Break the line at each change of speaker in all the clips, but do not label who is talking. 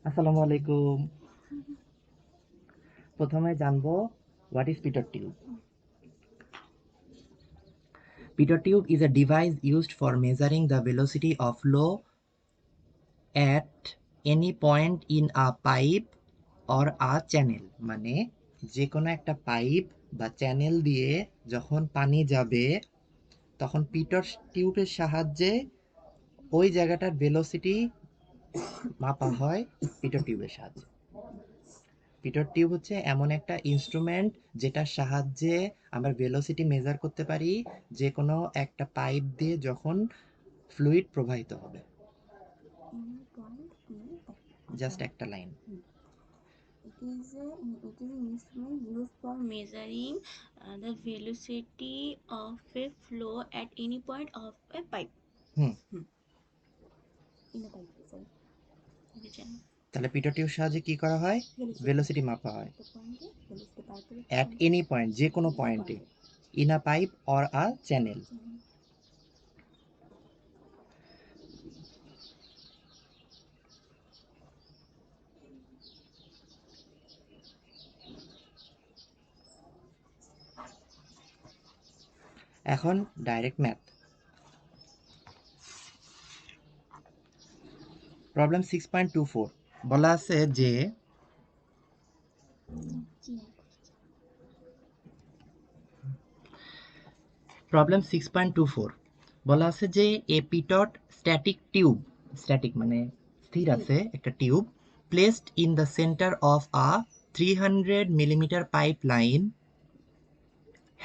আসসালামু আলাইকুম। প্রথমে জানবো what is Pitot tube. Pitot tube is a device used for measuring the velocity of flow at any point in a pipe or a channel. মানে যে কোনো একটা pipe বা চ্যানেল দিয়ে যখন পানি যাবে তখন পিটট টিউবের সাহায্যে ওই জায়গাটার ভেলোসিটি মাপা হয় পিটট টিউবের সাহায্যে। পিটট টিউব হচ্ছে এমন একটা ইনস্ট্রুমেন্ট যেটার সাহায্যে আমরা ভেলোসিটি মেজার করতে পারি যে কোনো একটা পাইপ দিয়ে যখন ফ্লুইড প্রবাহিত হবে। জাস্ট একটা line.
It is an instrument used for measuring the velocity of a flow at any point of a pipe.
Hmm
In a pipe, sorry. Okay,
তাহলে পিটট টিউব সাহায্যে কি করা হয়? ভেলোসিটি মাপা হয় অ্যাট এনি পয়েন্ট, যে কোনো পয়েন্টে, in a pipe or a channel. এখন ডাইরেক্ট ম্যাথ। প্রবলেম 6.24 বলা আছে যে প্রবলেম 6.24 বলা আছে যে a pitot static tube, static মানে স্থির আছে একটা tube, placed in the centre of a 300 millimetre pipe line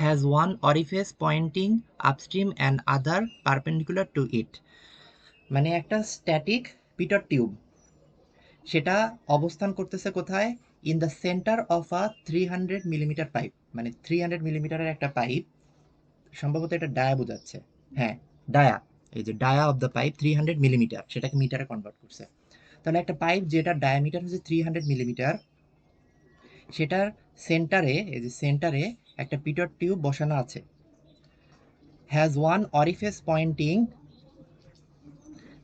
has one orifice pointing upstream and other perpendicular to it. মানে একটা স্ট্যাটিক পিটট টিউব, সেটা অবস্থান করতেছে কোথায়? In the centre of a 300 millimetre pipe, মানে 300 মিলিমিটারের একটা পাইপ, সম্ভবত এটা ডায়া বোঝাচ্ছে। হ্যাঁ, ডায়া। এই যে dia of the pipe 300 millimetre, সেটাকে মিটারে কনভার্ট করছে। তাহলে একটা পাইপ যেটার ডায়ামিটার হচ্ছে 300 মিলিমিটার, সেটার সেন্টারে, এই যে সেন্টারে একটা পিটট টিউব বসানো আছে। Has one orifice pointing,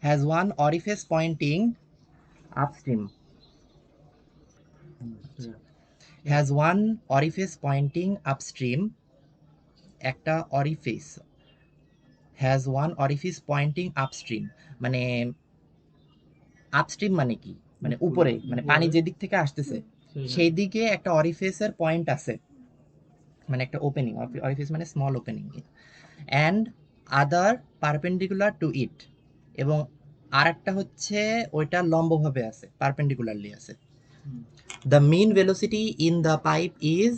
has one orifice pointing upstream, has one orifice pointing upstream, একটা orifice, has one orifice pointing upstream. মানে আপস্ট্রিম মানে কি? মানে উপরে, মানে পানি যেদিক থেকে আসতেছে সেই দিকে একটা অরিফিসের পয়েন্ট আছে, মানে একটা ওপেনিং। অরিফিস মানে small opening. And other perpendicular to it, এবং আর একটা হচ্ছে ওইটা লম্বভাবে আছে, পারপেন্ডিকুলারলি আছে। The mean velocity in the pipe is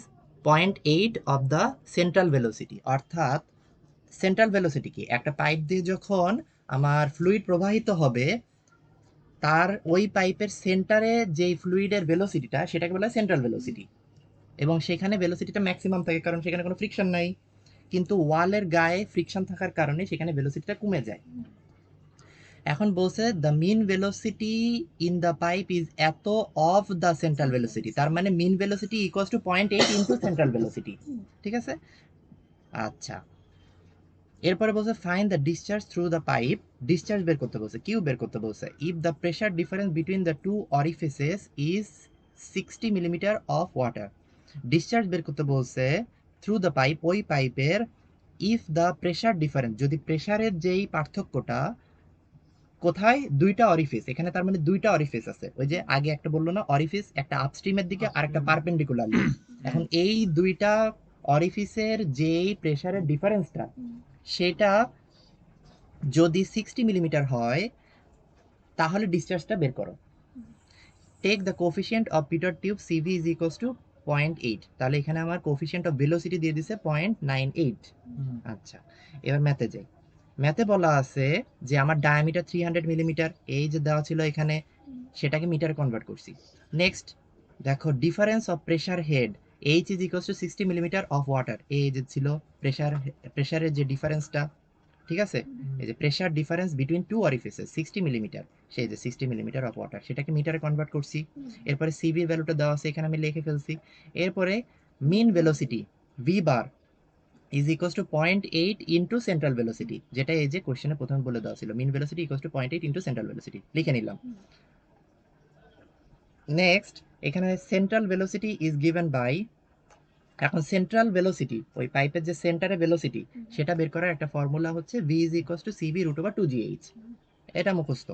0.8 of the central velocity. অর্থাৎ সেন্ট্রাল ভেলোসিটি কি? একটা পাইপ দিয়ে যখন আমার ফ্লুইড প্রবাহিত হবে, তার ওই পাইপের সেন্টারে যেই ফ্লুইডের ভেলোসিটিটা, সেটাকে বলা হয় সেন্ট্রাল ভেলোসিটি। এবং সেখানে ভেলোসিটিটা ম্যাক্সিমাম থাকে, কারণ সেখানে কোনো ফ্রিকশন নাই। কিন্তু ওয়ালের গায়ে ফ্রিকশন থাকার কারণে সেখানে ভেলোসিটিটা কমে যায়। এখন বলছে the mean velocity in the pipe is এত অফ দ্য সেন্ট্রাল ভেলোসিটি, তার মানে mean velocity equals to 0.8 into central velocity. ঠিক আছে? আচ্ছা, এরপরে বলছে find the discharge through the pipe. Discharge বের করতে বলছে, কিউ বের করতে বলছে। If the pressure difference between the two orifices is 60 millimetres of water. Discharge বের করতে বলছে থ্রু দ্য পাইপ, ওই পাইপের, ইফ দ্য প্রেশার ডিফারেন্স, যদি প্রেশারের যেই পার্থক্যটা, কোথায়? দুইটা অরিফিস, এখানে তার মানে দুইটা অরিফিস আছে। ওই যে আগে একটা বললো না, অরিফিস একটা আপস্ট্রিমের দিকে আর একটা পারপেন্ডিকুলারলি। এখন এই দুইটা অরিফিসের যেই প্রেশারের ডিফারেন্সটা, সেটা যদি 60 মিলিমিটার হয়, তাহলে ডিসচার্জটা বের করো। Take the coefficient of pitot tube CV is equals to 0.8। তাহলে এখানে আমার কোফিসিয়েন্ট অফ ভেলোসিটি দিয়ে দিছে 0.98। আচ্ছা, এবার ম্যাথে যাই। ম্যাথে বলা আছে যে আমার ডায়ামিটার 300 মিলিমিটার, এই যে দেওয়া ছিল এখানে, সেটাকে মিটারে কনভার্ট করছি। নেক্সট দেখো, difference of pressure head H is equals two 60 millimetres of water. এই যে ছিল প্রেশারের যে ডিফারেন্সটা, ঠিক আছে? এই যে pressure difference between two orifices 60 millimetre, সেই যে 60 মিলিমিটার অফ ওয়াটার, সেটাকে মিটারে কনভার্ট করছি। এরপরে সিভি ভ্যালুটা দেওয়া আছে, এখানে আমি লিখে ফেলছি। এরপরে mean velocity V bar is equals to 0.8 into central velocity, যেটা এই যে কোশ্চেনে প্রথমে বলে দেওয়া ছিল। Mean velocity equals to 0.8 into central velocity লিখে নিলাম। নেক্সট এখানে central velocity is given by, এখন সেন্ট্রাল ভেলোসিটি ওই পাইপের যে সেন্টারে ভেলোসিটি সেটা বের করার একটা ফর্মুলা হচ্ছে v is equals to CV root over 2gh। এটা মুখস্থ,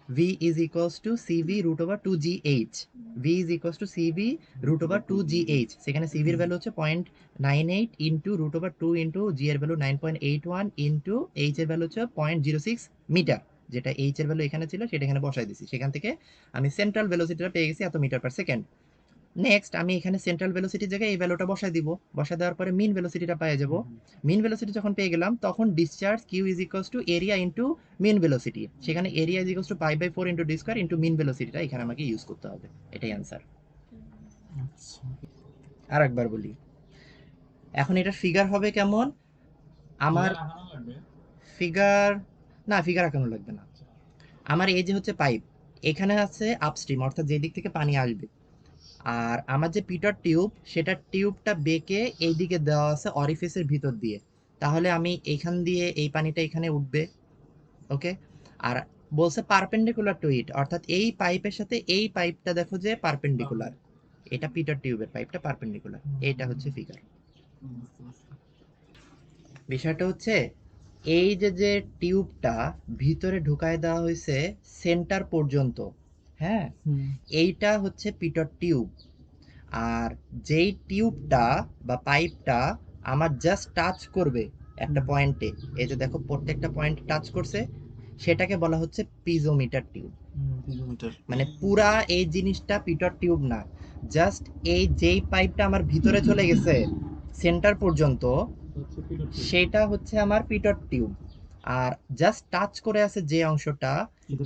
v is equals to CV root over 2gh, v is equals to CV root over 2gh। সেখানে সিভির ভ্যালু হচ্ছে 0.98 into root over 2 into G এর value 9.81 into H এর value হচ্ছে 0.06 metre, যেটা H এর ভ্যালু এখানে ছিল সেটা এখানে বসাই দিছি। সেখান থেকে আমি সেন্ট্রাল ভেলোসিটিটা পেয়ে গেছি এত মিটার পার সেকেন্ড। নেক্সট আমি এখানে সেন্ট্রাল ভেলোসিটির জায়গায় এই ভ্যালুটা বসায় দিব, বসায় দেওয়ার পরে মিন ভেলোসিটিটা পেয়ে যাব। মিন ভেলোসিটি যখন পেয়ে গেলাম তখন discharge Q is equals to area into mean velocity, সেখানে area is equals to pi by 4 into D square into mean ভেলোসিটিটা এখানে আমাকে ইউজ করতে হবে। এটাই অ্যান্সার। আর একবার বলি, এখন এটা ফিগার হবে কেমন, আমার ফিগার, না ফিগার আঁকানো লাগবে না। আমার এই যে হচ্ছে পাইপ, এখানে আছে আপস্ট্রিম অর্থাৎ যে দিক থেকে পানি আসবে, আর আমার যে পিটট টিউব সেটা টিউবটা বেঁকে এইদিকে দেওয়া আছে অরিফিসের ভিতর দিয়ে, তাহলে আমি এইখান দিয়ে এই পানিটা এখানে উঠবে, ওকে। আর বলছে পারপেন্ডিকুলার টু ইট, অর্থাৎ এই পাইপের সাথে এই পাইপটা দেখো যে পারপেন্ডিকুলার, এটা পিটট টিউবের পাইপটা পারপেন্ডিকুলার, এইটা হচ্ছে ফিগার। বিষয়টা হচ্ছে এই যে যে টিউবটা ভিতরে ঢুকায় দেওয়া হয়েছে সেন্টার পর্যন্ত, হ্যাঁ, এইটা হচ্ছে পিটট টিউব। আর যেই টিউবটা বা পাইপটা আমার জাস্ট টাচ করবে একটা পয়েন্টে, এই যে দেখো প্রত্যেকটা পয়েন্ট টাচ করছে, সেটাকে বলা হচ্ছে পিজোমিটার টিউব। মানে পুরা এই জিনিসটা পিটট টিউব না, জাস্ট এই যেই পাইপটা আমার ভিতরে চলে গেছে সেন্টার পর্যন্ত সেটা হচ্ছে আমার পিটট টিউব, আর জাস্ট টাচ করে আছে যে অংশটা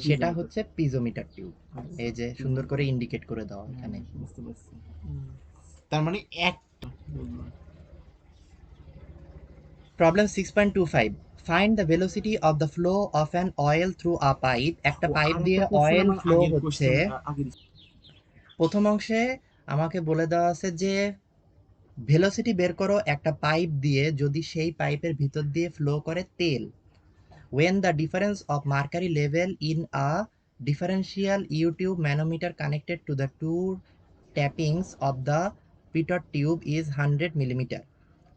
সেটা হচ্ছে পিজোমিটার টিউব। এই যে সুন্দর করে ইন্ডিকেট করে দাও এখানে।
তার মানে এক
problem 6.25, find the velocity of the flow of an oil through a pipe. একটা পাইপ দিয়ে অয়েল ফ্লো হচ্ছে। প্রথম অংশে আমাকে বলে দেওয়া আছে যে ভেলোসিটি বের করো একটা পাইপ দিয়ে যদি সেই পাইপের ভিতর দিয়ে ফ্লো করে তেল, when the difference of mercury level in a differential U-tube manometer connected to the two tappings of the Pitot tube is 100 millimeter.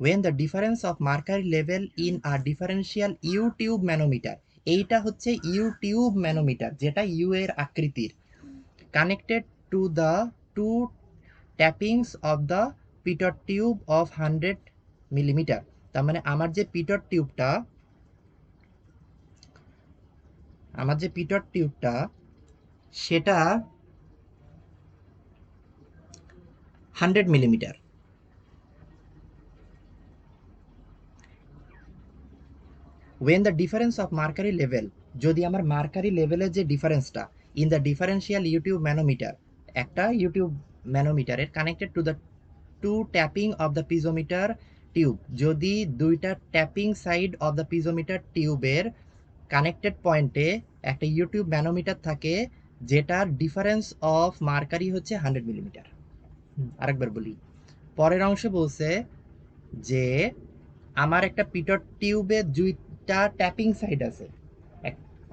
When the difference of mercury level in a differential U-tube manometer, এইটা হচ্ছে U-tube manometer যেটা U এর আকৃতির, connected to the two tappings of the Pitot tube of 100 millimeter, তার মানে আমার যে পিটট টিউবটা সেটা 100 millimetre. when the difference of mercury level, যদি আমার মার্কারি লেভেলের যে ডিফারেন্সটা in the differential U tube manometer, একটা ইউটিউব ম্যানোমিটারের connected to the two tapping of the piezometer tube, যদি দুইটা tapping side of the piezometer টিউবের কানেক্টেড পয়েন্টে একটা ইউটিউব ম্যানোমিটার থাকে যেটার ডিফারেন্স অফ মার্কারি হচ্ছে 100 মিলিমিটার। আরেকবার বলি, পরের অংশে বলছে যে আমার একটা পিটট টিউবে দুইটা ট্যাপিং সাইড আছে,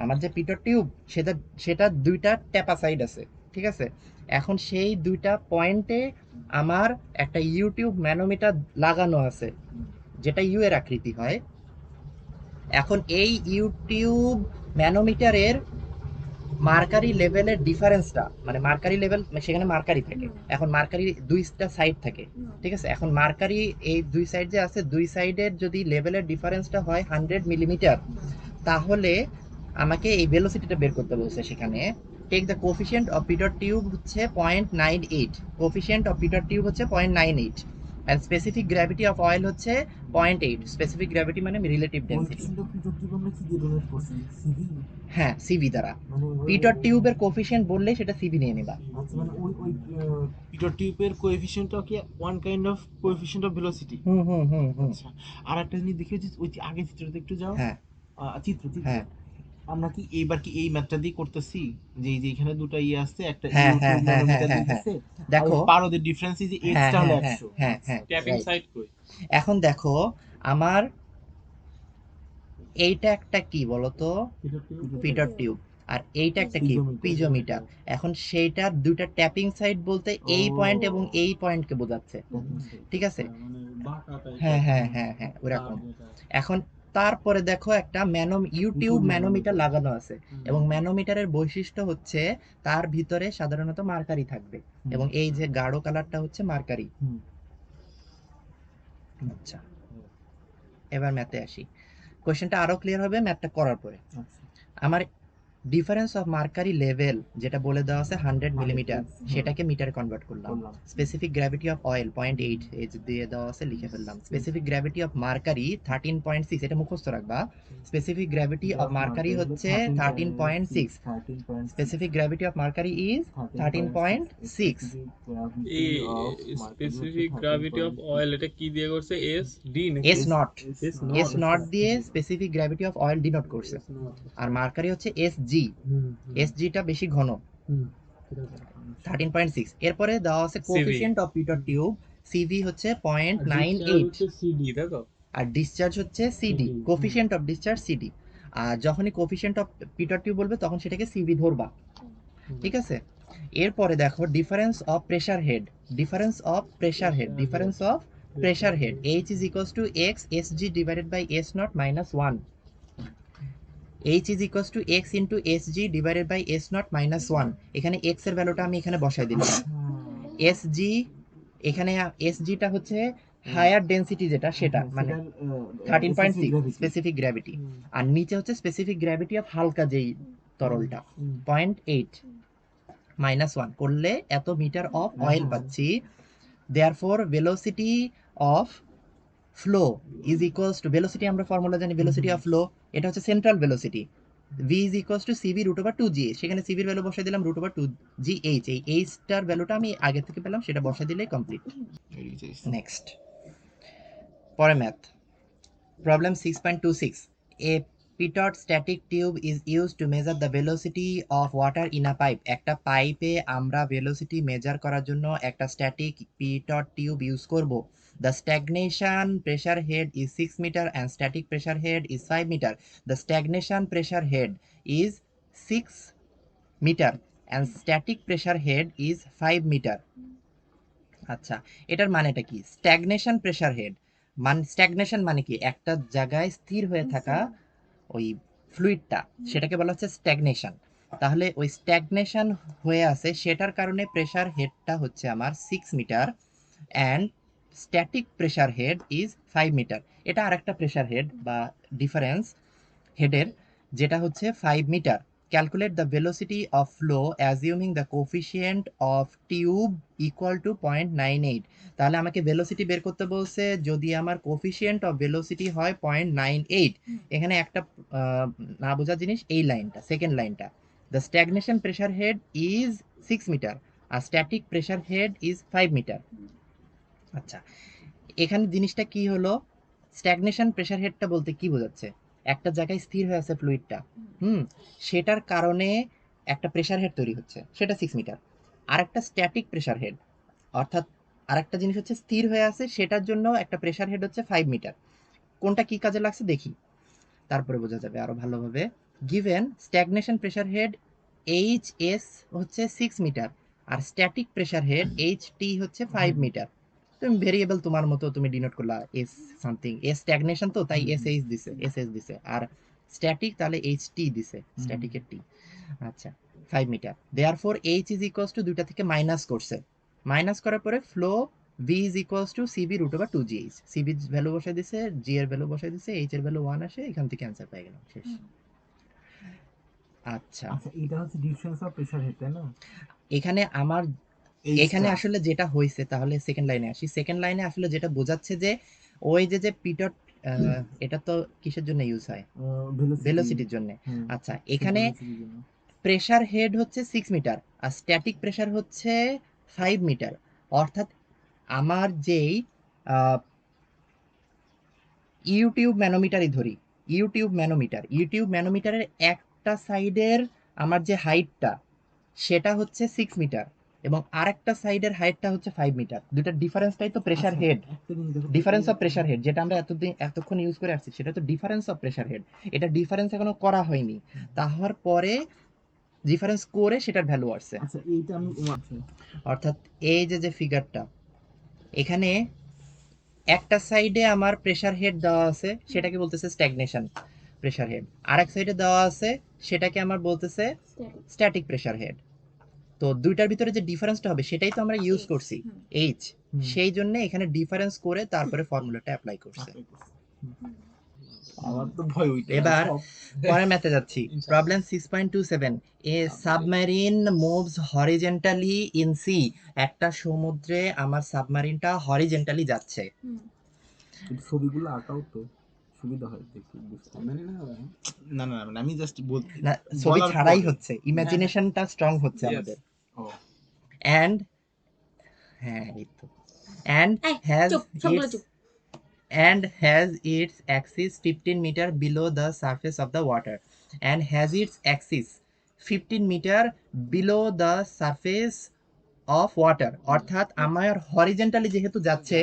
আমার যে পিটট টিউব সেটা দুইটা ট্যাপা সাইড আছে, ঠিক আছে। এখন সেই দুইটা পয়েন্টে আমার একটা ইউটিউব ম্যানোমিটার লাগানো আছে যেটা ইউ এর আকৃতি হয়। এখন এই ইউটিউব ম্যানোমিটারের মার্কারি লেভেলের ডিফারেন্সটা, মানে মার্কারি লেভেল সেখানে মার্কারি থাকে, এখন মার্কারি দুইটা সাইড থাকে, ঠিক আছে। এখন মার্কারি এই দুই সাইড যে আছে, দুই সাইডের যদি লেভেলের ডিফারেন্সটা হয় 100 মিলিমিটার, তাহলে আমাকে এই ভেলোসিটিটা বের করতে বলছে। সেখানে take the coefficient of pitot tube হচ্ছে 0.98, কোফিশিয়েন্ট অফ পিটট টিউব হচ্ছে 0.98, and specific gravity of oil হচ্ছে 0.8, স্পেসিফিক গ্র্যাভিটি মানে রিলেটিভ ডেনসিটি। হ্যাঁ, সিভি দ্বারা পিটট টিউবের কোফিশিয়েন্ট বললে সেটা সিভি নিয়ে নেবা।
আচ্ছা, মানে ওই পিটট টিউবের কোএফিশিয়েন্টটা কি one kind of coefficient of velocity? আচ্ছা, আর একটা জিনিস দেখি যে ওই আগে চিত্রতে একটু যাও।
হ্যাঁ,
চিত্র
হ্যাঁ,
আমরা কি এইবার কি এই ম্যাথটা দিয়ে করতেছি যে এই যে এখানে দুটো ইয়ে আছে, একটা
হ্যাঁ, হ্যাঁ,
ইউটিউব
হ্যাঁ,
ম্যানোমিটার
হ্যাঁ,
দিতেছে,
দেখো
পারদের ডিফারেন্স এই যে
হ্যাঁ,
এক্সটা হলো
হ্যাঁ,
100।
হ্যাঁ, হ্যাঁ,
ট্যাপিং
right.
সাইড কই?
এখন দেখো আমার এইটা একটা কি বলতো, পিটট টিউব। আর এইটা একটা কি পিজোমিটার। এখন সেইটার দুইটা ট্যাপিং সাইড বলতে এই পয়েন্ট এবং এই পয়েন্টকে বোঝাচ্ছে, ঠিক আছে? হ্যাঁ হ্যাঁ হ্যাঁ হ্যাঁ ওরকম। এখন তারপরে দেখো একটা ইউটিউব ম্যানোমিটার লাগানো আছে, এবং ম্যানোমিটারের বৈশিষ্ট্য হচ্ছে তার ভিতরে সাধারণত মার্কারি থাকবে, এবং এই যে গাঢ় কালারটা হচ্ছে মার্কারি। আচ্ছা, এবার ম্যাথে আসি। কোশ্চেনটা আরো ক্লিয়ার হবে ম্যাথটা করার পরে। আমার ডিফারেন্স অফ মার্কারি লেভেল যেটা বলে দেওয়া আছে 100 মিলিমিটার, সেটাকে মিটারে কনভার্ট করলাম। স্পেসিফিক গ্র্যাভিটি অফ অয়েল 0.8 এই যে দিয়ে দেওয়া আছে লিখে ফেললাম। স্পেসিফিক গ্র্যাভিটি অফ মার্কারি 13.6, এটা মুখস্থ রাখবা। স্পেসিফিক গ্র্যাভিটি অফ মার্কারি হচ্ছে 13.6, specific gravity of mercury is 13.6।
এই স্পেসিফিক গ্র্যাভিটি অফ অয়েল এটা কি দিয়ে করছে? এস ডি নাকি
এস নট দিয়ে specific gravity of oil denote করছে, আর মার্কারি হচ্ছে এস জি। এস জিটা বেশি ঘন, 13.6। এরপরে দেওয়া আছে coefficient of pitot tube, CV হচ্ছে 0.98,
সিডি তাই তো?
আর ডিসচার্জ হচ্ছে CD, coefficient of discharge CD. আর যখনই কোএফিসিয়েন্ট অফ পিটট টিউব বলবে তখন সেটাকে সিভি ধরবা, ঠিক আছে? এরপরে দেখো difference of pressure head, difference of pressure head, difference of pressure head, H is equals to x sg divided by s naught minus 1, H is equals to x into sg divided by s naught minus 1। এখানে x এর ভ্যালুটা আমি এখানে বসাই দিলাম, sg, এখানে sg টা হচ্ছে হায়ার ডেনসিটি যেটা সেটা, মানে 13.6 স্পেসিফিক গ্র্যাভিটি, আর নিচে হচ্ছে স্পেসিফিক গ্র্যাভিটি অফ হালকা যেই তরলটা 0.8 মাইনাস 1 করলে এত মিটার অফ অয়েল পাচ্ছি। Therefore velocity of flow is equals to, velocity আমরা ফর্মুলা জানি, ভেলোসিটি অফ ফ্লো এটা হচ্ছে central velocity, v is equals to CV root over 2gh। সেখানে সিভির ভ্যালু বসাই দিলাম রুট ওভার 2gh, এই এইচটার ভ্যালুটা আমি আগে থেকে পেলাম, সেটা বসাই দিলেই কমপ্লিট। নেক্সট, পরে math problem 6.26। A Pitot static tube is used to measure the velocity of water in a pipe। একটা পাইপে আমরা ভেলোসিটি মেজার করার জন্য একটা স্ট্যাটিক Pitot tube ইউজ করব। The stagnation pressure head is 6 meter and static pressure head is 5 meter. The stagnation pressure head is 6 meter and static pressure head is 5 meter। আচ্ছা, এটার মানেটা কি? স্ট্যাগনেশন প্রেসার হেড স্ট্যাগনেশন মানে কি? একটা জায়গায় স্থির হয়ে থাকা ওই ফ্লুইডটা, সেটাকে বলা হচ্ছে স্ট্যাগনেশন। তাহলে ওই স্ট্যাগনেশন হয়ে আছে সেটার কারণে প্রেসার হেডটা হচ্ছে আমার 6 metre and static pressure head is 5 metre. এটা আরেকটা প্রেসার হেড বা ডিফারেন্স হেডের, যেটা হচ্ছে 5 metre. Calculate the velocity of flow assuming the coefficient of tube equal to 0.98। তাহলে আমাকে ভেলোসিটি বের করতে বলছে যদি আমার কোফিসিয়েন্ট অফ ভেলোসিটি হয় 0.98। এখানে একটা না বোঝা জিনিস, এই লাইনটা, সেকেন্ড লাইনটা, the stagnation pressure head is 6 metre আর static pressure head is 5 metre. আচ্ছা, এখানে জিনিসটা কি হলো? স্ট্যাগনেশন প্রেসার হেডটা বলতে কি বোঝাচ্ছে? একটা জায়গায় স্থির হয়ে আছে ফ্লুইডটা, সেটার কারণে একটা প্রেসার হেড তৈরি হচ্ছে, সেটা 6 মিটার। আর একটা স্ট্যাটিক প্রেসার হেড, অর্থাৎ আরেকটা জিনিস হচ্ছে স্থির হয়ে আছে, সেটার জন্য একটা প্রেসার হেড হচ্ছে 5 মিটার। কোনটা কি কাজে লাগছে দেখি, তারপরে বোঝা যাবে আরো ভালোভাবে। Given stagnation pressure head H S হচ্ছে 6 মিটার আর static pressure head H T হচ্ছে 5 মিটার। তুমি ভেরিয়েবল তোমার মতো তুমি ডিনোট করলা এস সামথিং, এস স্ট্যাগনেশন তো তাই এস এইচ দিছে, এস এস দিছে, আর স্ট্যাটিক তাহলে এইচ টি দিছে, স্ট্যাটিকের টি। আচ্ছা, 5 metre. Therefore H is equals to দুইটা থেকে মাইনাস করছে, মাইনাস করার পরে flow V is equals to CV root over 2gh। CV value বসাই দিছে, জি এর ভ্যালু বসাই দিছে, এইচ এর ভ্যালু 1 আসে, এখান থেকে অ্যান্সার পেয়ে গেলাম, শেষ। আচ্ছা,
এটা হচ্ছে ডিফারেন্স অফ প্রেসার হেড, তাই না?
এখানে আমার এখানে আসলে যেটা হয়েছে, তাহলে সেকেন্ড লাইনে আসি। সেকেন্ড লাইনে আসলে যেটা বোঝাচ্ছে যে ওই যে পিটট, এটা তো কিসের জন্য ইউজ হয়? ভেলোসিটির জন্য। আচ্ছা, এখানে প্রেসার হেড হচ্ছে 6 মিটার আর স্ট্যাটিক প্রেসার হচ্ছে 5 মিটার, অর্থাৎ আমার যেই ইউটিউব ম্যানোমিটারই ধরি, ইউটিউব ম্যানোমিটারের একটা সাইডের আমার যে হাইটটা সেটা হচ্ছে 6 মিটার এবং আরেকটা সাইডের হাইটটা হচ্ছে 5 মিটার। দুটো ডিফারেন্সটাই তো pressure head, difference of pressure head, যেটা আমরা এতক্ষণ ইউজ করে আসছি সেটা তো ডিফারেন্স অফ প্রেসার হেড। এটা ডিফারেন্স এখনো করা হয়নি, তাহার পরে ডিফারেন্স করে সেটার ভ্যালু আসছে।
আচ্ছা এইটা আমি
অর্থাৎ এই যে ফিগারটা, এখানে একটা সাইডে আমার প্রেসার হেড দেওয়া আছে, সেটাকে বলতেছে স্ট্যাগনেশন প্রেসার হেড, আর এক সাইডে দেওয়া আছে সেটাকে আমার বলতেছে স্ট্যাটিক প্রেসার হেড। তো দুইটার ভিতরে যে ডিফারেন্সটা হবে সেটাই তো আমরা ইউজ করছি, এইচ, সেই জন্য এখানে ডিফারেন্স করে তারপরে ফর্মুলাটা অ্যাপ্লাই করছে।
আমার তো ভয় হইছে।
এবার পরের ম্যাথে যাচ্ছি, problem 6.27, a submarine moves horizontally in sea. একটা সমুদ্রে আমার সাবমেরিনটা হরিজেন্টালি যাচ্ছে।
ছবিগুলো আঁকাও তো সুবিধা হয় দেখতে বুঝতে। না না না, আমি জাস্ট
না, ছবি ছাড়াই হচ্ছে, ইমাজিনেশনটা স্ট্রং হচ্ছে আমাদের। এন্ড হ্যাঁ এই তো, and has its axis 15 meter below the surface of the water, and has its axis 15 meter below the surface of water। অর্থাৎ আমার হরিজেন্টালি যেহেতু যাচ্ছে,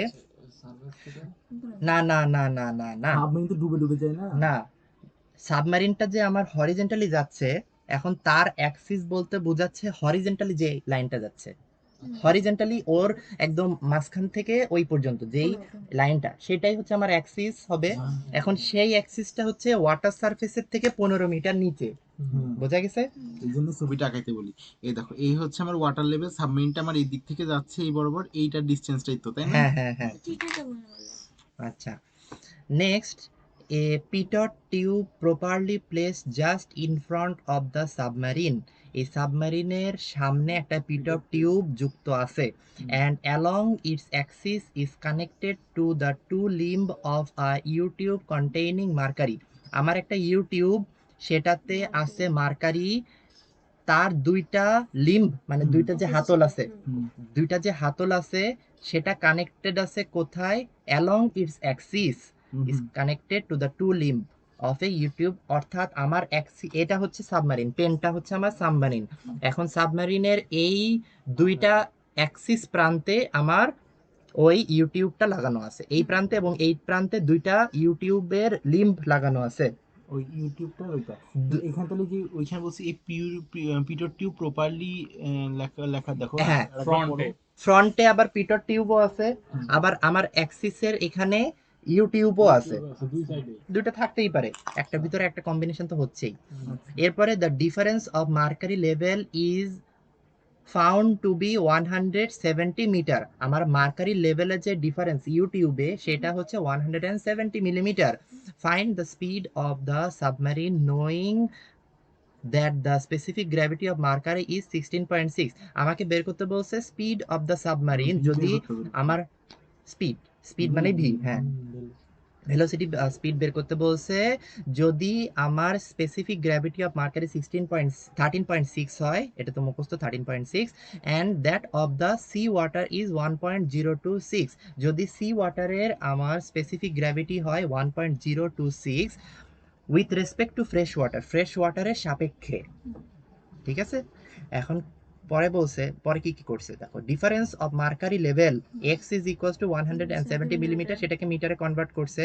না না না না না না
সাবমেরিন তো ডুবে ডুবে যায় না।
না, সাবমেরিনটা যে আমার হরিজেন্টালি যাচ্ছে, এখন তার অ্যাক্সিস বলতে বোঝাচ্ছে হরিজেন্টালি যে লাইনটা যাচ্ছে, হরিজেন্টালি ওর একদম মাঝখান থেকে ওই পর্যন্ত যেই লাইনটা, সেটাই হচ্ছে আমার অ্যাক্সিস হবে। এখন সেই অ্যাক্সিসটা হচ্ছে ওয়াটার সারফেসের থেকে 15 মিটার নিচে। বোঝা গেছে?
এই জন্য ছবিটা আঁকাইতে বলি। এই দেখো, এই হচ্ছে আমার ওয়াটার লেভেল, সাবমেরিনটা আমার এই দিক থেকে যাচ্ছে এই বরাবর, এইটার ডিসটেন্সটাই তো, তাই না?
হ্যাঁ হ্যাঁ হ্যাঁ। আচ্ছা, next, a pitot tube properly placed just in front of the submarine। এই সাবমেরিনের সামনে একটা পিটট টিউব যুক্ত আছে, and along its axis is connected to the two limb of a U-tube containing mercury। আমার একটা ইউটিউব, সেটাতে আছে মার্কারি, তার দুইটা লিম্ব মানে দুইটা যে হাতল আছে, দুইটা যে হাতল আছে সেটা কানেক্টেড আছে কোথায়? along its axis is connected to the two limb of a YouTube. অর্থাৎ আমার এটা হচ্ছে সাবমেরিন, পেনটা হচ্ছে আমার সাবমেরিন। এখন সাবমেরিনের এই দুইটা অ্যাক্সিস প্রান্তে আমার ওই ইউটিউবটা লাগানো আছে, এই প্রান্তে এবং এই প্রান্তে দুইটা ইউটিউবের লিম্ব লাগানো আছে।
ওই ইউটিউবটা ওইটা এখান থেকে যে ওইখানে বলছি এই পিটট টিউব প্রপারলি লেখা দেখো।
হ্যাঁ,
ফ্রন্টে
ফ্রন্টে আবার পিটট টিউবও আছে, আবার আমার অ্যাক্সিসের এখানে ইউটিউবও আছে, দুটো থাকতেই পারে, একটার ভিতরে একটা কম্বিনেশন তো হচ্ছেই। এরপরে the difference of mercury level is found to be 170 metre. আমার মার্কারি লেভেলের যে ডিফারেন্স ইউটিউবে সেটা হচ্ছে 170 millimetre. Find the speed of the submarine knowing that the specific gravity of mercury is 16.6। আমাকে বের করতে বলছে স্পিড অফ দ্য সাবমেরিন, যদি আমার স্পিড মানে ভি, হ্যাঁ ভেলোসিটি স্পিড বের করতে বলছে, যদি আমার স্পেসিফিক গ্র্যাভিটি অফ মার্কারি 13.6 হয়, এটা তো মুখস্থ 13.6, and that of the sea water is 1.026। যদি সি ওয়াটারের আমার স্পেসিফিক গ্র্যাভিটি হয় 1.026 উইথ রেসপেক্ট টু ফ্রেশ ওয়াটারের সাপেক্ষে, ঠিক আছে? এখন পরে বলছে, পরে কি কি করছে দেখো, difference of mercury level X is equals to 170 millimetre, সেটাকে মিটারে কনভার্ট করছে।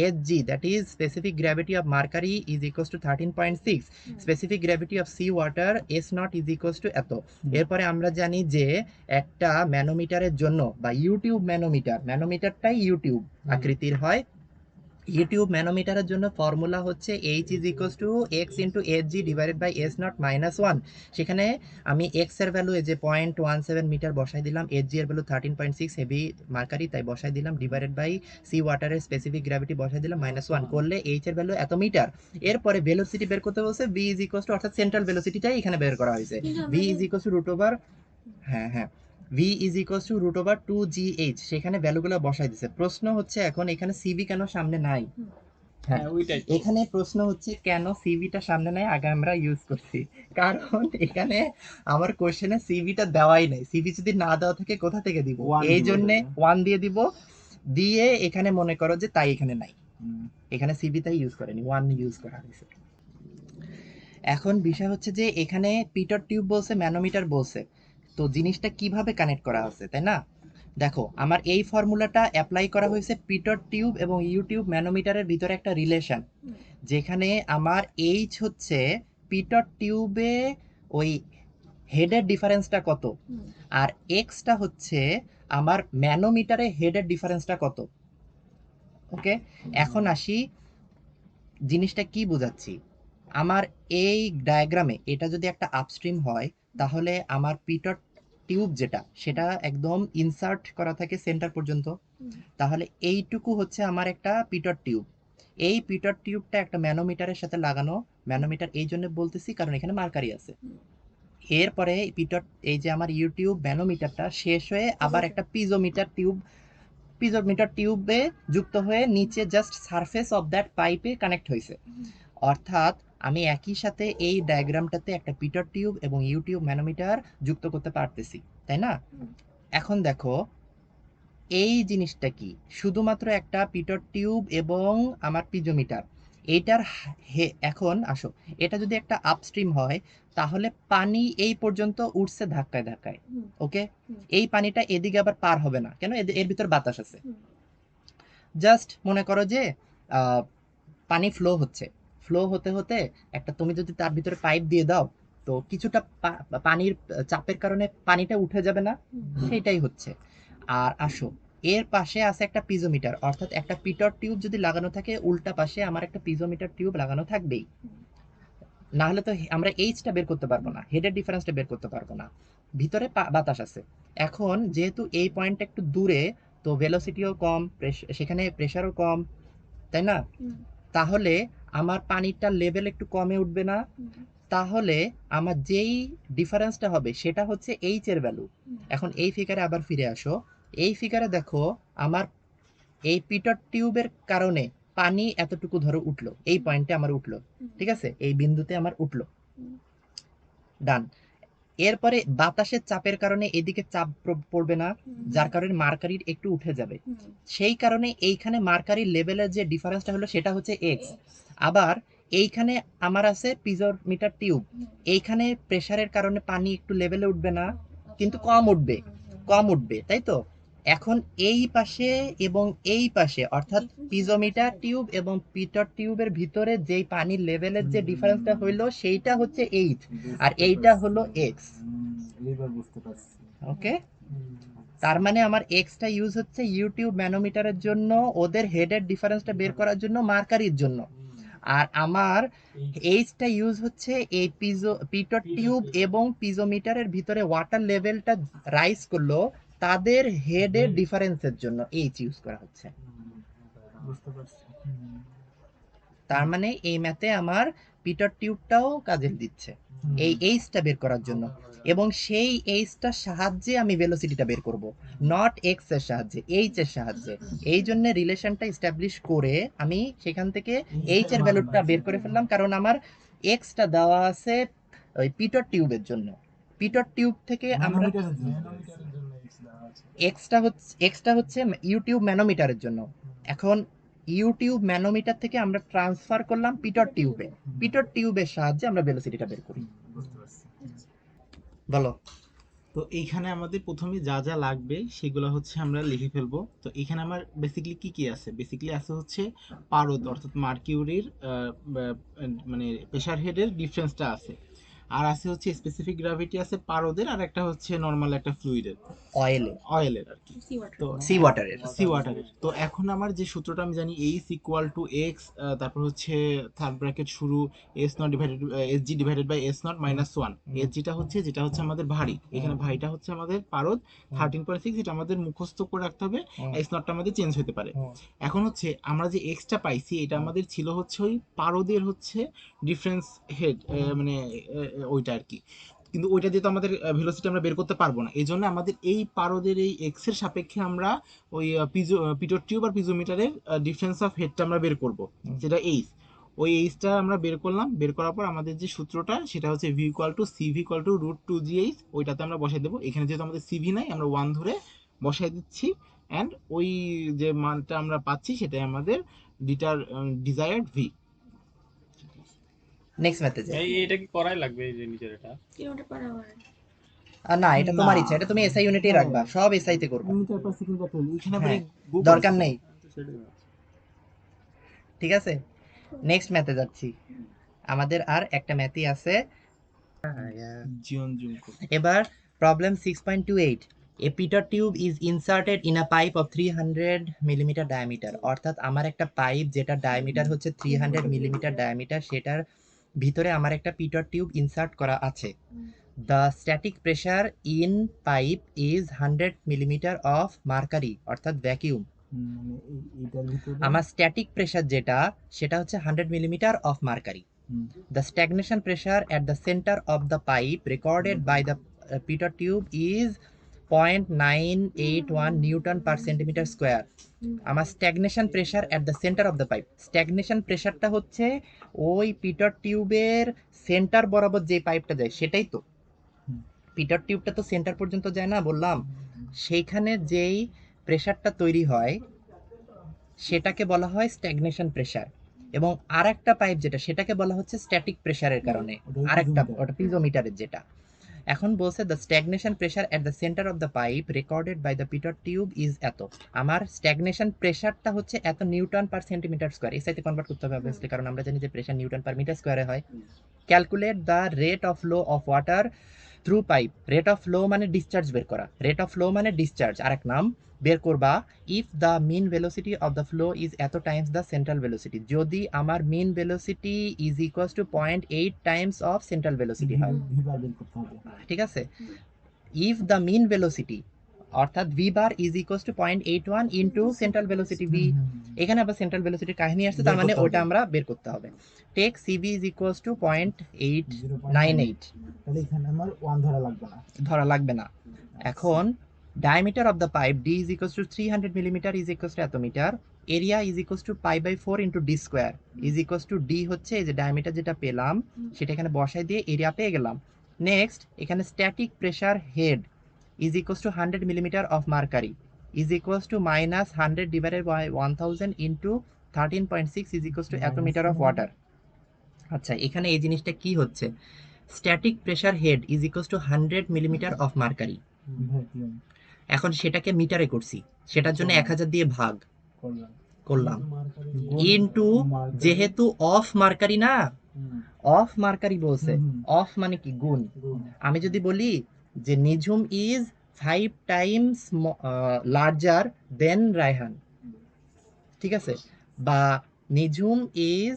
H G, that is specific gravity of mercury, is equals to 13.6। Specific gravity of sea water S not is equals to এত। এরপরে আমরা জানি যে একটা ম্যানোমিটারের জন্য বা ইউটিউব ম্যানোমিটারটাই ইউটিউব আকৃতির হয়। ইউটিউব ম্যানোমিটারের জন্য ফর্মুলা হচ্ছে h is equals to X into H G divided by S not minus 1। সেখানে আমি এক্স এর ভ্যালু এই যে 0.17 মিটার বসাই দিলাম, এইচ জি এর ভ্যালু 13.6 হেভি মার্কারি তাই বসাই দিলাম, ডিভাইডেড বাই সি ওয়াটারের স্পেসিফিক গ্র্যাভিটি বসাই দিলাম -1, করলে এইচ এর ভ্যালু এত মিটার। এরপরে ভেলোসিটি বের করতে বলছে, v ইজ ইকুয়ালস টু, অর্থাৎ সেন্ট্রাল ভেলোসিটিটাই এখানে বের করা হয়েছে, v is equals to root over, হ্যাঁ v is equals to root over 2gh, সেখানে ভ্যালুগুলো বসাই দিছে। প্রশ্ন হচ্ছে এখন এখানে সিভি কেন সামনে নাই? হ্যাঁ, এখানে প্রশ্ন হচ্ছে কেন সিভিটা সামনে নাই, আগে আমরা ইউজ করছি, কারণ এখানে আমার কোশ্চেনে সিভিটা দেওয়াই নাই। সিভি যদি না দেওয়া থাকে কোথা থেকে দিব? এই জন্য 1 দিয়ে দিব, দিয়ে এখানে মনে করো যে তাই এখানে নাই, এখানে সিভি তাই ইউজ করেনি, 1 ইউজ করা হয়েছে। এখন বিষয় হচ্ছে যে এখানে পিটট টিউব বলছে, ম্যানোমিটার বলছে, তো জিনিসটা কিভাবে কানেক্ট করা হচ্ছে, তাই না? দেখো, আমার এই ফর্মুলাটা অ্যাপ্লাই করা হয়েছে পিটট টিউব এবং ইউটিউব ম্যানোমিটারের ভিতরে একটা রিলেশন, যেখানে আমার এইচ হচ্ছে পিটট টিউবে ওই হেডের ডিফারেন্সটা কত, আর এক্সটা হচ্ছে আমার ম্যানোমিটারে হেডের ডিফারেন্সটা কত। ওকে, এখন আসি জিনিসটা কি বোঝাচ্ছি। আমার এই ডায়াগ্রামে এটা যদি একটা আপস্ট্রিম হয়, তাহলে আমার পিটট টিউব যেটা সেটা একদম ইনসার্ট করা থাকে সেন্টার পর্যন্ত। তাহলে এইটুকু হচ্ছে আমার একটা পিটট টিউব। এই পিটট টিউবটা একটা ম্যানোমিটারের সাথে লাগানো। ম্যানোমিটার এই জন্য বলতেছি কারণ এখানে মার্কারি আছে। এরপরে পিটট, এই যে আমার ইউটিউব ম্যানোমিটারটা শেষ হয়ে আবার একটা পিজোমিটার টিউবে যুক্ত হয়ে নিচে জাস্ট সারফেস অফ দ্যাট পাইপে কানেক্ট হয়েছে। অর্থাৎ আমি একই সাথে এই ডায়াগ্রামটাতে একটা পিটট টিউব এবং ইউটিউব ম্যানোমিটার যুক্ত করতে পারতেছি, তাই না? এখন দেখো এই জিনিসটা কি, শুধুমাত্র একটা পিটট টিউব এবং আমার পিজোমিটার। এইটার এখন আসো, এটা যদি একটা আপস্ট্রিম হয় তাহলে পানি এই পর্যন্ত উঠছে ধাক্কায় ধাক্কায়। ওকে, এই পানিটা এদিকে আবার পার হবে না কেন, এর ভিতর বাতাস আছে। জাস্ট মনে করো যে পানি ফ্লো হচ্ছে, ফ্লো হতে হতে একটা, তুমি যদি তার ভিতরে পাইপ দিয়ে দাও তো কিছুটা পানির চাপের কারণে পানিটা উঠে যাবে না, সেটাই হচ্ছে। আর আসো, এর পাশে আছে একটা পিজোমিটার, অর্থাৎ একটা পিটট টিউব যদি লাগানো থাকে উল্টা পাশে আমার একটা পিজোমিটার টিউব লাগানো থাকবেই, না হলে তো আমরা এইচটা বের করতে পারবো না, হেডের ডিফারেন্সটা বের করতে পারবো না। ভিতরে বাতাস আছে। এখন যেহেতু এই পয়েন্টটা একটু দূরে, তো ভেলোসিটিও কম, সেখানে প্রেসারও কম, তাই না? তাহলে আমার পানিটার লেভেল একটু কমে উঠবে না? তাহলে আমার যেই ডিফারেন্সটা হবে সেটা হচ্ছে এইচ এর ভ্যালু। এখন এই ফিগারে আবার ফিরে আসো, এই ফিগারে দেখো আমার এই পিটট টিউবের কারণে পানি এতটুকু ধরো উঠলো, এই পয়েন্টে আমার উঠলো, ঠিক আছে, এই বিন্দুতে আমার উঠলো, ডান। এরপরে বাতাসের চাপের কারণে এদিকে চাপ পড়বে না, যার কারণে মার্কারির একটু উঠে যাবে। সেই কারণে এইখানে মার্কারির লেভেলের যে ডিফারেন্সটা হলো সেটা হচ্ছে এক্স। আবার এইখানে আমার আছে পিজোমিটার টিউব, এইখানে প্রেসারের কারণে পানি একটু লেভেলে উঠবে না, কিন্তু কম উঠবে, কম উঠবে, তাই তো? এখন এই পাশে এবং এই পাশে, অর্থাৎ পিজোমিটার টিউব এবং পিটট টিউবের ভিতরে যেই পানির লেভেলের যে ডিফারেন্সটা হইলো সেইটা হচ্ছে এইচ, আর এইটা হলো এক্স।
এবার বুঝতে পারছি।
ওকে, তার মানে আমার এক্সটা ইউজ হচ্ছে ইউটিউব ম্যানোমিটারের জন্য, ওদের হেডের ডিফারেন্সটা বের করার জন্য মার্কারির জন্য, আর আমার এইচটা ইউজ হচ্ছে এই পিটট টিউব এবং পিজোমিটারের ভিতরে ওয়াটার লেভেলটা রাইজ করলো তাদের হেডের ডিফারেন্সের জন্য এইচ ইউজ করা হচ্ছে।
বুঝতে পারছি।
তার মানে এই ম্যাথে আমার পিটট টিউবটাও কাজে দিচ্ছে এই এইচটা বের করার জন্য, এবং সেই এইচটার সাহায্যে আমি ভেলোসিটিটা বের করব, নট এক্স এর সাহায্যে, এইচ এর সাহায্যে। এই জন্য রিলেশনটা এস্টাবলিশ করে আমি সেখান থেকে এইচ এর ভ্যালুটা বের করে ফেললাম, কারণ আমার এক্সটা দেওয়া আছে ওই পিটট টিউবের জন্য। পিটট টিউব থেকে আমরা এক্সটা হচ্ছে ইউটিউব ম্যানোমিটারের জন্য। এখন ইউটিউব ম্যানোমিটার থেকে আমরা ট্রান্সফার করলাম পিটট টিউবে, পিটট টিউবের সাহায্যে আমরা ভেলোসিটিটা বের করি।
বুঝতে পারছি।
বলো।
তো এইখানে আমাদের প্রথমে যা যা লাগবে সেগুলো হচ্ছে আমরা লিখে ফেলবো। তো এখানে আমার বেসিক্যালি কি কি আছে, বেসিক্যালি আছে হচ্ছে পারদ অর্থাৎ মার্কিউরির মানে প্রেসার হেডের ডিফারেন্সটা আছে, আর আছে হচ্ছে স্পেসিফিক গ্র্যাভিটি আছে পারদের, আর একটা হচ্ছে নরমাল একটা ফ্লুইডের, অয়েলের আর কি, তো
সি ওয়াটারের।
তো এখন আমার যে সূত্রটা আমি জানি এইচ ইকুয়াল টু এক্স, তারপর হচ্ছে থার্ড ব্র্যাকেট শুরু S naught divided S G divided by S not minus one. S zeta হচ্ছে যেটা হচ্ছে আমাদের ভারী, এখানে ভারীটা হচ্ছে আমাদের পারদ 13.6, এটা আমাদের মুখস্থ করে রাখতে হবে, এস নটটা আমাদের চেঞ্জ হতে পারে। এখন হচ্ছে আমরা যে এক্সটা পাইছি এটা আমাদের ছিল হচ্ছে ওই পারদের হচ্ছে ডিফারেন্স হেড, মানে ওইটা আর কি, কিন্তু ওইটা দিয়ে তো আমাদের ভেলোসিটি আমরা বের করতে পারবো না, এই জন্য আমাদের এই পারদের এই এক্স এর সাপেক্ষে আমরা ওই পিটট টিউব আর পিজোমিটারের ডিফারেন্স অফ হেডটা আমরা বের করব, যেটা এইচ। ওই এইচটা আমরা বের করলাম, বের করার পর আমাদের যে সূত্রটা সেটা হচ্ছে V equal to CV equal to root two G H, ওইটাতে আমরা বসাই দেবো। এখানে যেহেতু আমাদের সিভি নাই আমরা 1 ধরে বসাই দিচ্ছি, অ্যান্ড ওই যে মানটা আমরা পাচ্ছি সেটাই আমাদের ডিজায়ার্ড ভি।
নেক্সট ম্যাথে যাই।
এটা কি করাই লাগবে এই যে নিচের এটা?
না, এটা তোমার ইচ্ছা, এটা তুমি এসআই ইউনিটেই রাখবা, সব এসআই তে করবা, হ্যাঁ, দরকার নেই, ঠিক আছে। নেক্সট ম্যাথে যাচ্ছি, আমাদের আর একটা ম্যাথই আছে,
জিওন জুম করো।
এবার problem 6.28, a pitot tube is inserted in a pipe of 300 millimeter diameter, অর্থাৎ আমার একটা পাইপ যেটা ডায়ামিটার হচ্ছে 300 millimeter ডায়ামিটার, সেটার ভিতরে আমার একটা পিটট টিউব ইনসার্ট করা আছে। The static pressure in pipe is 100 millimeter of mercury, অর্থাৎ ভ্যাকিউম।
মানে এইটার ভিতরে
আমার স্ট্যাটিক প্রেসার যেটা সেটা হচ্ছে 100 millimeter of mercury. The stagnation pressure at the center of the pipe recorded by the Pitot tube is 0.981 Newton per centimeter square. আমার stagnation pressure at the centre of the pipe, stagnation প্রেসারটা হচ্ছে ওই পিটট টিউবের centre বরাবর যে পাইপটা যায় সেটাই তো। পিটট টিউবটা তো সেন্টার পর্যন্ত যায় না বললাম, সেইখানে যেই প্রেসারটা তৈরি হয় সেটাকে বলা হয় স্ট্যাগনেশন প্রেসার। এবং আরেকটা পাইপ যেটা সেটাকে বলা হচ্ছে স্ট্যাটিক প্রেসারের কারণে, আরেকটা ওটা পিজোমিটারের যেটা। এখন বলছে the stagnation pressure at the centre of the pipe recorded by the pitot tube is এত। আমার স্ট্যাগনেশন প্রেসারটা হচ্ছে এত নিউটন পার সেন্টিমিটার স্কোয়ার, এসআইতে কনভার্ট করতে হবে অবভিয়াসলি, কারণ আমরা জানি যে প্রেসার নিউটন পার মিটার স্কোয়ারে হয়। Calculate the rate of flow of water through pipe, rate of flow মানে ডিসচার্জ বের করা, রেট অফ ফ্লো মানে ডিসচার্জ আরেক নাম, বের করবা if the mean velocity of the flow is এত টাইমস দ্য সেন্ট্রাল ভেলোসিটি, যদি আমার mean velocity is equals to 0.8 times of central velocity হয়,
ভিবার বের করতে হবে।
ঠিক আছে। ইফ দ্য মিন ভেলোসিটি অর্থাৎ V bar is equals two 0.81 into central velocity V, এখানে আবার সেন্ট্রাল ভেলোসিটির কাহিনী আসছে, তার মানে ওটা আমরা বের করতে হবে। Take CV is equals to 0.898,
তাহলে এখানে আমার 1 ধরা লাগবে না।
ধরা লাগবে না। এখন diameter of the pipe d is equals to 300 millimeter is equals to এত metre, area is equals to pi by 4 into d square is equals to d হচ্ছে এই যে ডায়ামিটার যেটা পেলাম সেটা এখানে বসাই দিয়ে এরিয়া পেয়ে গেলাম। নেক্সট এখানে static pressure head is equals to 100 millimeter of mercury is equals to minus 100 divided by 1000 into 13.6 is equals to এত মিটার অফ ওয়াটার। আচ্ছা এখানে এই জিনিসটা কি হচ্ছে, static pressure head is equals to 100 millimeter of mercury, এখন সেটাকে মিটারে করছি, সেটার জন্য 1000 দিয়ে ভাগ করলাম ইনটু, যেহেতু অফ মার্কারি না, অফ মার্কারি বলছে, অফ মানে কি গুণ। আমি যদি বলি যে Nijhum is 5 times larger than Raihan, ঠিক আছে, বা Nijhum is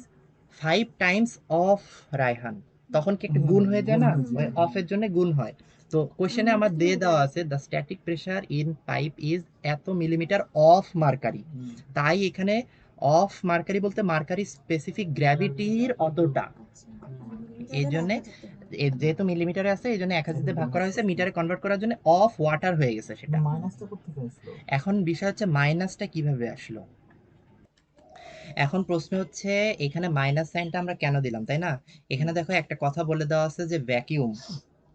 5 times of Raihan, তখন কি একটা গুণ হয়ে যায় না, ওই অফের জন্য গুণ হয়। তো কোশ্চেনে আমার দিয়ে দেওয়া আছে the static pressure in pipe is এত মিলিমিটার অফ মার্কারি, তাই এখানে অফ মার্কারি বলতে মার্কারি স্পেসিফিক গ্র্যাভিটির অতটা, এই জন্য যেহেতু মিলিমিটারে আছে এই জন্য 1000 দিয়ে ভাগ করা হয়েছে, মিটারে কনভার্ট করার জন্য অফ ওয়াটার হয়ে গেছে সেটা।
মাইনাসটা কোথা আসলো?
এখন বিষয় হচ্ছে মাইনাসটা কিভাবে আসলো। এখন প্রশ্ন হচ্ছে এখানে মাইনাস সাইনটা আমরা কেন দিলাম, তাই না। এখানে দেখো একটা কথা বলে দেওয়া আছে যে ভ্যাকিউম,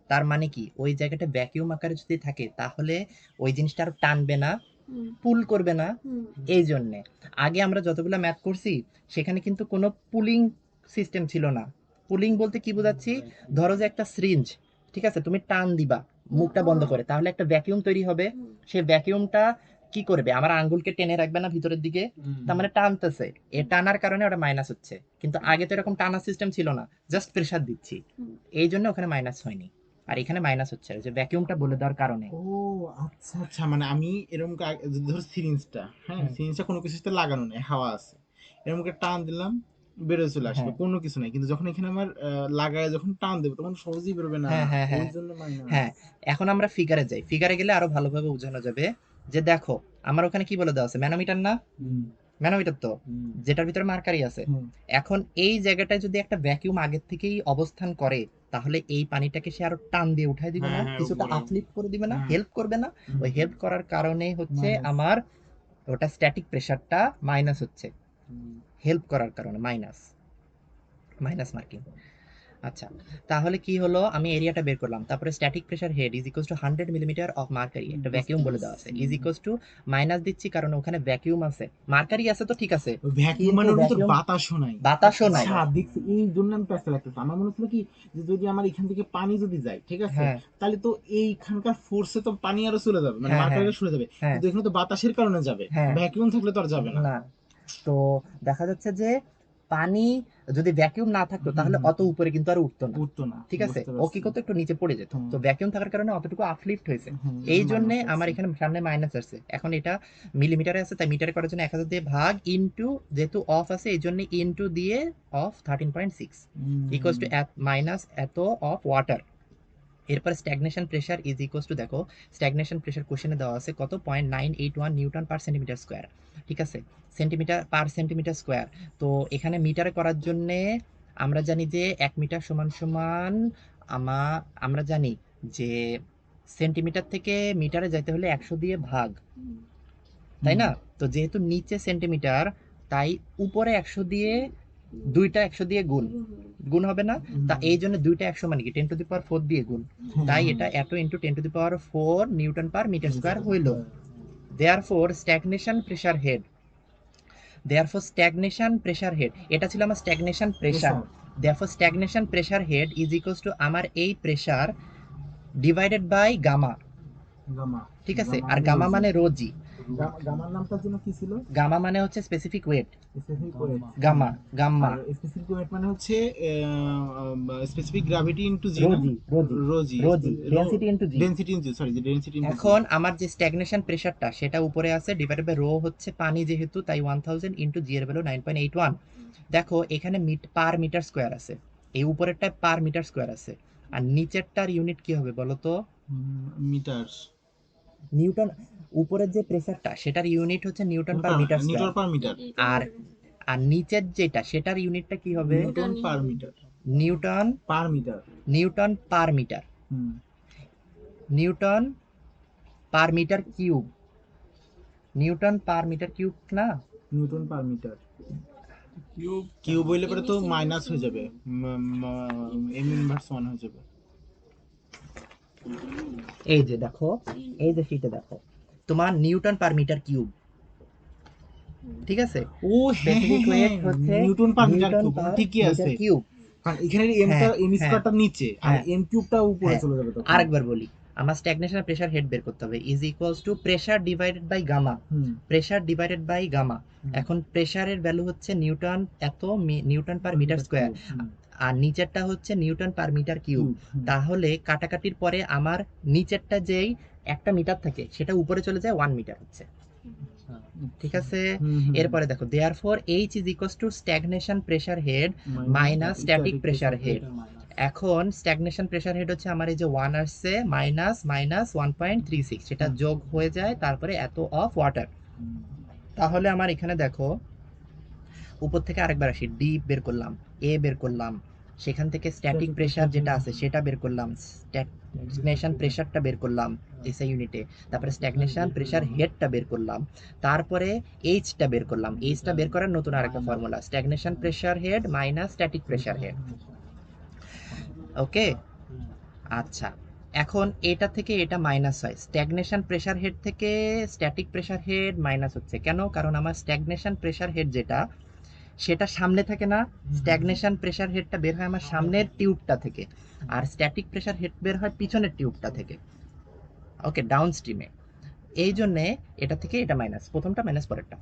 তার মানে কি ওই জায়গাটা ভ্যাকিউম আকারে যদি থাকে তাহলে ওই জিনিসটা আর টানবে না, পুল করবে না। এই জন্যে আগে আমরা যতগুলো ম্যাথ করছি সেখানে কিন্তু কোনো পুলিং সিস্টেম ছিল না। পুলিং বলতে কি বোঝাচ্ছি, ধরো যে একটা সিরিঞ্জ, ঠিক আছে, তুমি টান দিবা মুখটা বন্ধ করে, তাহলে একটা ভ্যাকিউম তৈরি হবে, সেই ভ্যাকিউমটা কি করবে, আমার আঙ্গুলকে টেনে রাখবে না ভিতরের দিকে, তার মানে টানতেছে, এ টানার কারণে ওটা মাইনাস হচ্ছে। কিন্তু আগে তো এরকম টানা সিস্টেম ছিল না, জাস্ট প্রেসার দিচ্ছি, এই জন্য ওখানে মাইনাস হয়নি, আর এখানে মাইনাস হচ্ছে যে ভ্যাকিউমটা বলে দেওয়ার কারণে।
ও আচ্ছা আচ্ছা, মানে আমি এরকম ধর সিরিঞ্জটা, হ্যাঁ সিরিঞ্জটা কোনো কিছুতে লাগানো নেই, হাওয়া আছে, এরকম করে টান দিলাম বেরোয় চলে আসবে, কোনো কিছু নাই। কিন্তু যখন এখানে আমার লাগায় যখন টান দেবো তখন সহজেই বেরোবে না, ওই জন্য মাইনাস।
হ্যাঁ এখন আমরা ফিগারে যাই, ফিগারে গেলে আরো ভালোভাবে বোঝানো যাবে। যে দেখো আমার ওখানে কি বলে দেওয়া আছে, ম্যানোমিটার না, ম্যানোমিটার তো যেটার ভিতরে মার্কারি আছে। এখন এই জায়গাটায় যদি একটা ভ্যাকিউম আগের থেকেই অবস্থান করে তাহলে এই পানিটাকে সে আরো টান দিয়ে উঠাই দিবে না, কিছুটা আপলিফট করে দিবে না, হেল্প করবে না, ওই হেল্প করার কারণে হচ্ছে আমার ওটা স্ট্যাটিক প্রেসারটা মাইনাস হচ্ছে, হেল্প করার কারণে মাইনাস, মাইনাস মার্কিং। আচ্ছা তাহলে কি হলো, আমি এরিয়াটা বের করলাম, তারপরে static pressure head is equals two 100 millimetre of mercury, একটা ভ্যাকিউম বলে দেওয়া আছে, ইজ ইকুয়ালস টু মাইনাস দিচ্ছি কারণ ওখানে ভ্যাকিউম আছে, মার্কারি আছে তো ঠিক আছে,
ভ্যাকিউম মানে ওর ভিতর বাতাসও নাই,
বাতাসও নাই।
আচ্ছা দেখছি, এই জন্য আমি প্যাসে লাগতেছে। আমার মনে হচ্ছিল কি যে যদি আমার এখান থেকে পানি যদি যায়, ঠিক আছে, তাহলে তো এইখানকার ফোর্সে তো পানি আরো চলে যাবে, মানে মার্কারিটা চলে যাবে, কিন্তু এখানে তো বাতাসের কারণে যাবে, ভ্যাকিউম থাকলে তো আর যাবে না।
তো দেখা যাচ্ছে যে পানি যদি ভ্যাকিউম না থাকতো তাহলে অত উপরে কিন্তু আর উঠতো না,
উঠতো না,
ঠিক আছে,
বুঝতে
ও কি
পারছি।
করতো একটু নিচে পড়ে যেত। তো ভ্যাকিউম থাকার কারণে অতটুকু আপলিফট হয়েছে, এই জন্য আমার এখানে সামনে মাইনাস আসছে। এখন এটা মিলিমিটারে আছে, তাই মিটারে করার জন্য 1000 দিয়ে ভাগ, ইনটু যেহেতু অফ আছে এই জন্য ইনটু দিয়ে অফ 13.6 ইকুয়ালস টু মাইনাস এত অফ ওয়াটার। এরপর stagnation pressure is equals two, দেখো স্ট্যাগনেশন প্রেশার কোশ্চেনে দেওয়া আছে কত, 0.981 নিউটন পার সেন্টিমিটার স্কোয়ার, ঠিক আছে, সেন্টিমিটার পার সেন্টিমিটার স্কোয়ার। তো এখানে মিটারে করার জন্যে আমরা জানি যে 1 মিটার সমান সমান আমরা জানি যে সেন্টিমিটার থেকে মিটারে যাইতে হলে 100 দিয়ে ভাগ, তাই না? তো যেহেতু নিচে সেন্টিমিটার তাই উপরে 100 দিয়ে, দুইটা 100 দিয়ে গুণ হবে না, তা এই জন্য দুইটা 100 মানে কি 10 টু দি পাওয়ার 4 দিয়ে গুণ, তাই এটা এত into 10 to the power 4 newton per metre square হইল। দেয়ারফর স্ট্যাগনেশন প্রেসার হেড, এটা ছিল আমার stagnation pressure. Therefore stagnation pressure head is equals to আমার এই প্রেসার ডিভাইডেড বাই গামা, ঠিক আছে, আর গামা মানে রোজি।
গামার নামটার জন্য কি ছিল?
গামা মানে হচ্ছে specific weight,
specific weight.
Gamma gamma
specific weight মানে হচ্ছে স্পেসিফিক গ্র্যাভিটি ইনটু জি, না?
Rho G density into G.
Density into, sorry, density into.
এখন আমার যে স্ট্যাগনেশন প্রেসারটা সেটা উপরে আছে, ডিভাইডেড বাই রো হচ্ছে পানি যেহেতু, তাই 1000 ইনটু জি এর ভ্যালু 9.81। দেখো এখানে পার মিটার স্কয়ার আছে, এই উপরেরটায় পার মিটার স্কয়ার আছে, আর নিচেরটার ইউনিট কি হবে বলো তো?
মিটার।
নিউটন। উপরের যে প্রেসারটা সেটার ইউনিট হচ্ছে newton per metre square,
newton per metre.
আর আর নিচের যেটা সেটার ইউনিটটা কি হবে?
Newton per metre.
Newton
per metre.
Newton per metre, newton per metre cube, newton per metre cube না,
নিউটন পার মিটার কিউব হইলে পরে তো মাইনাস হয়ে যাবে, এম ইনভার্স 1 হয়ে যাবে।
এই যে দেখো, এই যে শীটে দেখো তোমার নিউটন পার মিটার কিউব, ঠিক আছে।
ও
স্পেসিফিক ওয়েট হচ্ছে
newton per metre
newton
cube,
per
ঠিকই আছে।
মিটার কিউব,
কারণ এখানে এমটা, এম স্কয়ারটা নিচে আর এম কিউবটা উপরে চলে যাবে তখন।
আরেকবার বলি, আমার স্ট্যাগনেশন প্রেসার হেড বের করতে হবে, is equals to pressure divided by gamma, pressure divided by gamma. এখন প্রেসারের ভ্যালু হচ্ছে নিউটন এত নিউটন পার মিটার স্কয়ার, আর নিচেরটা হচ্ছে নিউটন পার মিটার কিউব। তাহলে কাটাকাটির পরে আমার নিচেরটা যেই 1 মিটার থাকে সেটা উপরে চলে যায় 1 মিটার হচ্ছে, ঠিক আছে। এরপরে দেখো therefore H is equals to stagnation pressure head minus static pressure head. এখন স্ট্যাগনেশন প্রেসার হেড হচ্ছে আমার এই যে 1 আসছে মাইনাস 1.36, সেটা যোগ হয়ে যায় তারপরে এত অফ ওয়াটার। তাহলে আমার এখানে দেখো উপর থেকে আরেকবার আসি, ডি বের করলাম, এ বের করলাম, সেখান থেকে স্ট্যাটিক প্রেসার যেটা আছে সেটা বের করলাম, স্ট্যাগনেশন প্রেসারটা বের করলাম এসআই ইউনিটে, তারপরে স্ট্যাগনেশন প্রেসার হেডটা বের করলাম, তারপরে এইচটা বের করলাম। এইচটা বের করার নতুন আরেকটা formula, stagnation pressure head minus static pressure head. Okay, আচ্ছা, এখন এটা থেকে এটা মাইনাস হয়, স্ট্যাগনেশন প্রেসার হেড থেকে স্ট্যাটিক প্রেসার হেড মাইনাস হচ্ছে কেন? কারণ আমার স্ট্যাগনেশন প্রেসার হেড যেটা সেটা সামনে থাকে না, স্ট্যাগনেশন প্রেসার হেডটা বের হয় আমার সামনের টিউবটা থেকে, আর স্ট্যাটিক প্রেসার হেড বের হয় পিছনের টিউবটা থেকে, ওকে, ডাউন স্ট্রিমে। এই জন্যে এটা থেকে এটা মাইনাস, প্রথমটা মাইনাস পরেরটা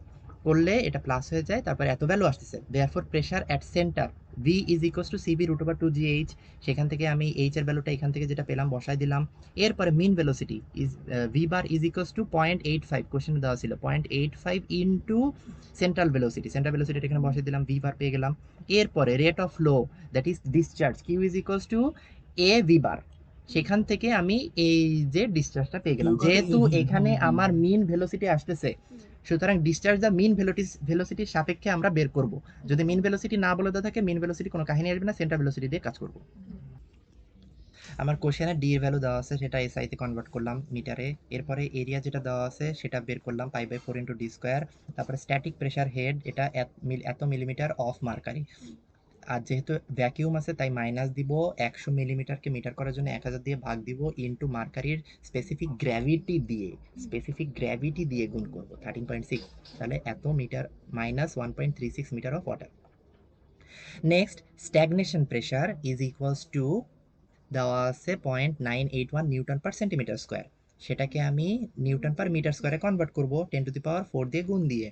করলে এটা প্লাস হয়ে যায়, তারপরে এত ভ্যালু আসতেছে। Therefore pressure at centre V is equals to CV root over 2gh, সেখান থেকে আমি এইচ এর ভ্যালুটা এখান থেকে যেটা পেলাম বসাই দিলাম। এরপরে mean velocity is V bar is equals to 0.85, কোশ্চেনে দেওয়া ছিল 0.85 into central velocity, central velocity এখানে বসাই দিলাম, ভি বার পেয়ে গেলাম। এরপরে rate of flow that is discharge Q is equals to A V bar, সেখান থেকে আমি এই যে ডিসচার্জটা পেয়ে গেলাম। যেহেতু এখানে আমার মিন ভেলোসিটি আসতেছে, সুতরাং ডিসচার্জ দা মিন ভেলোসিটির সাপেক্ষে আমরা বের করব। যদি মিন ভেলোসিটি না বলে দেওয়া থাকে, মিন ভেলোসিটি কোনো কাহিনী আসবে না, সেন্টার ভেলোসিটি দিয়ে কাজ করব। আমার কোশ্চেনে ডি এর ভ্যালু দেওয়া আছে, সেটা এসআই তে কনভার্ট করলাম মিটারে। এরপরে এরিয়া যেটা দেওয়া আছে সেটা বের করলাম পাই/4 ইনটু ডি স্কয়ার। তারপরে স্ট্যাটিক প্রেসার হেড, এটা এত মিলিমিটার অফ মার্কারি, আর যেহেতু ভ্যাকিউম আছে তাই মাইনাস দিব, 100 মিলিমিটারকে মিটার করার জন্য 1000 দিয়ে ভাগ দিব, ইনটু মার্কারির স্পেসিফিক গ্র্যাভিটি দিয়ে গুণ করব 13.6, তাহলে এত metre minus 1.36 metre of water. Next stagnation pressure is equals to দেওয়া আছে 0.981 নিউটন পার সেন্টিমিটার স্কোয়ার, সেটাকে আমি নিউটন পার মিটার স্কয়ারে কনভার্ট করব 10 টু দি পাওয়ার 4 দিয়ে গুণ দিয়ে।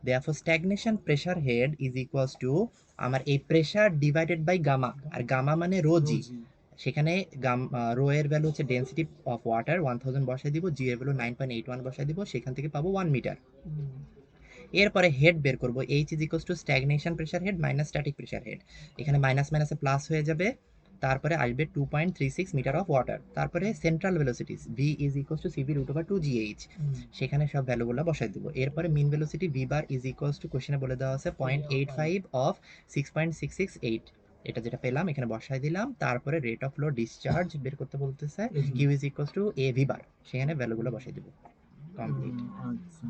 Therefore stagnation pressure head is equals to আমার এই প্রেসার ডিভাইডেড বাই গামা, আর গামা মানে রো জি। সেখানে রো এর ভ্যালু হচ্ছে ডেনসিটি অফ ওয়াটার 1000 বসাই দিব, জি এর ভ্যালু 9.81 বসাই দিব, সেখান থেকে পাবো 1 মিটার। এরপরে হেড বের করব, H is equals to stagnation pressure head minus static pressure head. এখানে মাইনাস মাইনাসে প্লাস হয়ে যাবে, তারপরে আসবে 2.36 মিটার অফ ওয়াটার। তারপরে central velocities V is equals to CV root over 2gh, সেখানে সব ভ্যালুগুলো বসাই দিব। এরপরে mean velocity V bar is equals to কোশ্চেনে বলে দেওয়া আছে 0.85 অফ 6.668, এটা যেটা পেলাম এখানে বসাই দিলাম। তারপরে রেট অফ ফ্লো ডিসচার্জ বের করতে বলতেছে Q is equals to A V bar, সেখানে ভ্যালুগুলো বসাই দিব। কমপ্লিট।
আচ্ছা